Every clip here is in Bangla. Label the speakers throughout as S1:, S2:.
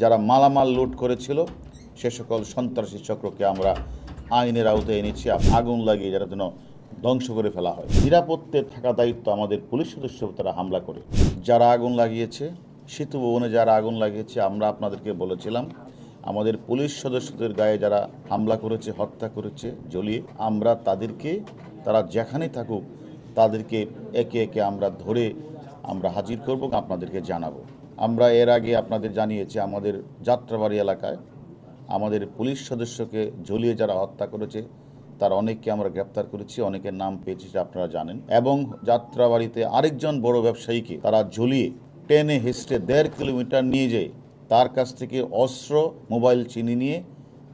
S1: যারা মালামাল লুট করেছিল সে সকল সন্ত্রাসী চক্রকে আমরা আইনের আওতায় এনেছি। আগুন লাগিয়ে যারা যেন ধ্বংস করে ফেলা হয়। নিরাপত্তে থাকা দায়িত্ব আমাদের পুলিশ সদস্য, তারা হামলা করে যারা আগুন লাগিয়েছে, সেতু ভবনে যারা আগুন লাগিয়েছে, আমরা আপনাদেরকে বলেছিলাম আমাদের পুলিশ সদস্যদের গায়ে যারা হামলা করেছে, হত্যা করেছে জ্বলিয়ে, আমরা তাদেরকে, তারা যেখানে থাকুক তাদেরকে একে একে আমরা ধরে আমরা হাজির করব, আপনাদেরকে জানাবো। আমরা এর আগে আপনাদের জানিয়েছি আমাদের যাত্রাবাড়ি এলাকায় আমাদের পুলিশ সদস্যকে ঝুলিয়ে যারা হত্যা করেছে তার অনেককে আমরা গ্রেপ্তার করেছি, অনেকের নাম পেয়েছি আপনারা জানেন। এবং যাত্রাবাড়িতে আরেকজন বড় ব্যবসায়ীকে তারা ঝুলিয়ে টেনে হেসড়ে 1.5 কিলোমিটার নিয়ে যেয়ে তার কাছ থেকে অস্ত্র, মোবাইল চিনি নিয়ে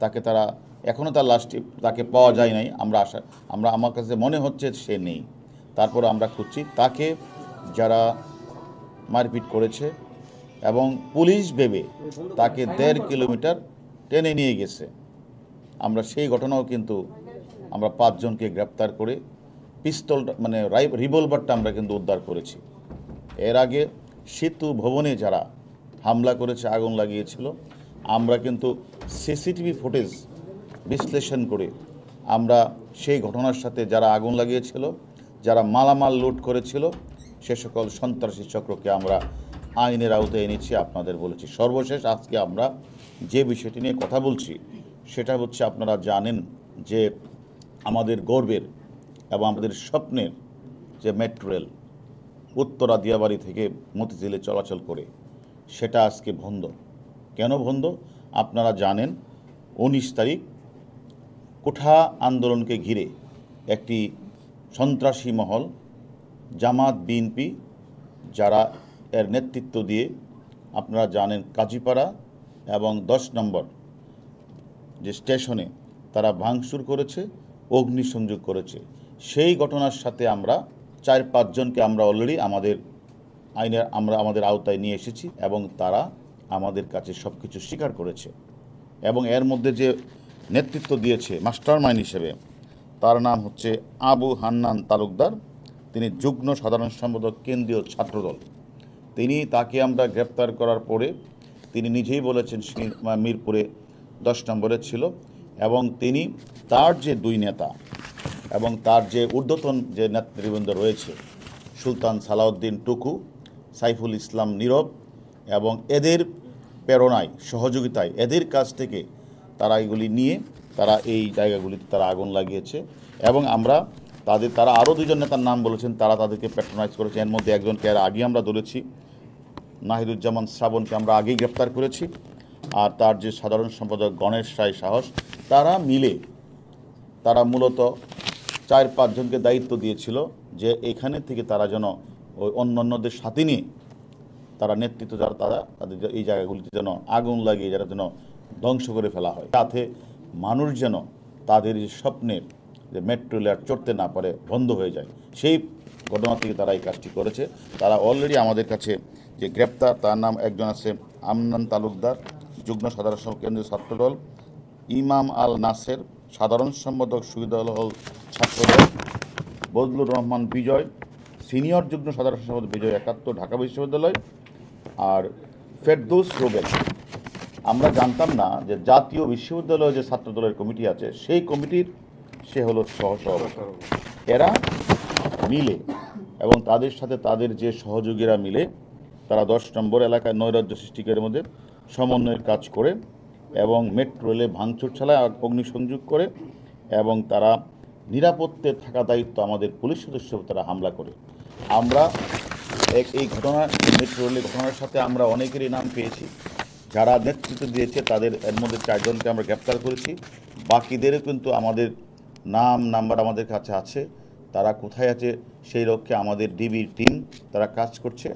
S1: তাকে তারা, এখনও তার লাশটি তাকে পাওয়া যায় নাই, আমার কাছে মনে হচ্ছে সে নেই। তারপর আমরা খুঁজছি তাকে যারা মারপিট করেছে এবং পুলিশ ভেবে তাকে 1.5 কিলোমিটার টেনে নিয়ে গেছে। আমরা সেই ঘটনাও কিন্তু আমরা 5 জনকে গ্রেপ্তার করে পিস্তল রিভলভারটা আমরা কিন্তু উদ্ধার করেছি। এর আগে সেতু ভবনে যারা হামলা করেছে, আগুন লাগিয়েছিল, আমরা কিন্তু সিসিটিভি ফুটেজ বিশ্লেষণ করে আমরা সেই ঘটনার সাথে যারা আগুন লাগিয়েছিল, যারা মালামাল লুট করেছিল সে সকল সন্ত্রাসী চক্রকে আমরা আইনের আওতায় এনেছি, আপনাদের বলেছি। সর্বশেষ আজকে আমরা যে বিষয়টি নিয়ে কথা বলছি সেটা হচ্ছে, আপনারা জানেন যে আমাদের গর্বের এবং আমাদের স্বপ্নের যে মেট্রো রেল উত্তরা দিয়াবাড়ি থেকে মতিঝিলে চলাচল করে, সেটা আজকে বন্ধ। কেন বন্ধ আপনারা জানেন। 19 তারিখ কোঠা আন্দোলনকে ঘিরে একটি সন্ত্রাসী মহল জামাত বিএনপি যারা এর নেতৃত্ব দিয়ে, আপনারা জানেন কাজীপাড়া এবং 10 নম্বর যে স্টেশনে তারা ভাঙচুর করেছে, অগ্নিসংযোগ করেছে। সেই ঘটনার সাথে আমরা 4-5 জনকে আমরা অলরেডি আমাদের আওতায় নিয়ে এসেছি এবং তারা আমাদের কাছে সব কিছু স্বীকার করেছে। এবং এর মধ্যে যে নেতৃত্ব দিয়েছে মাস্টারমাইন্ড হিসেবে, তার নাম হচ্ছে আবু হান্নান তালুকদার। তিনি যুগ্ম সাধারণ সম্পাদক কেন্দ্রীয় ছাত্রদল। তাকে আমরা গ্রেপ্তার করার পরে তিনি নিজেই বলেছেন মিরপুরে 10 নম্বরে ছিল এবং তার যে 2 নেতা এবং তার যে ঊর্ধ্বতন যে নেতৃবৃন্দ রয়েছে, সুলতান সালাউদ্দিন টুকু, সাইফুল ইসলাম নীরব, এবং এদের প্রেরণায়, সহযোগিতায়, এদের কাছ থেকে তারা এগুলি নিয়ে তারা এই জায়গাগুলিতে তারা আগুন লাগিয়েছে। এবং তারা আরও 2 জন নেতার নাম বলেছেন, তারা তাদেরকে প্যাট্রোনাইজ করেছে। এর মধ্যে একজনকে এর আগে আমরা ধরেছি, নাহিদুজ্জামান শ্রাবণকে আমরা আগেই গ্রেপ্তার করেছি। আর তার যে সাধারণ সম্পাদক গণেশ রায় সাহস, তারা মূলত 4-5 জনকে দায়িত্ব দিয়েছিল যে এখানে থেকে তারা যেন ওই অন্যান্যদের সাথে নিয়ে তারা নেতৃত্ব যারা তাদের এই জায়গাগুলিতে যেন আগুন লাগিয়ে যারা যেন ধ্বংস করে ফেলা হয়, তাতে মানুষ যেন তাদের যে স্বপ্নের যে মেট্রো রেল চড়তে না পারে, বন্ধ হয়ে যায়। সেই ঘটনা থেকে তারা এই কাজটি করেছে। তারা অলরেডি আমাদের কাছে যে গ্রেপ্তার, তার নাম একজন আছে আমনান তালুকদার, যুগ্ম সাধারণ সম্পাদক কেন্দ্রীয় ছাত্রদল, ইমাম আল নাসের সাধারণ সম্পাদক শহীদুল হল ছাত্রদল, বজলুর রহমান বিজয় সিনিয়র যুগ্ম সাধারণ সম্পাদক বিজয় 71 ঢাকা বিশ্ববিদ্যালয়, আর ফেরদৌস রুবেল। আমরা জানতাম না যে জাতীয় বিশ্ববিদ্যালয়ে যে ছাত্রদলের কমিটি আছে সেই কমিটির সে হলো সহসভাপতি। এরা মিলে এবং তাদের সাথে তাদের যে সহযোগীরা মিলে তারা 10 নম্বর এলাকায় নৈরাজ্য সৃষ্টিকারের মধ্যে সমন্বয়ের কাজ করে এবং মেট্রো রেলে ভাঙচুর চালায়, অগ্নিসংযোগ করে এবং তারা নিরাপত্তে থাকা দায়িত্ব আমাদের পুলিশ সদস্য, তারা হামলা করে। আমরা এই মেট্রো রেলের ঘটনার সাথে আমরা অনেকেরই নাম পেয়েছি, যারা নেতৃত্ব দিয়েছে তাদের এর মধ্যে 4 জনকে আমরা গ্রেপ্তার করেছি। বাকিদেরও কিন্তু আমাদের নাম্বার আমাদের কাছে আছে, তারা কোথায় আছে সেই লক্ষ্যে আমাদের ডিবি টিম তারা কাজ করছে।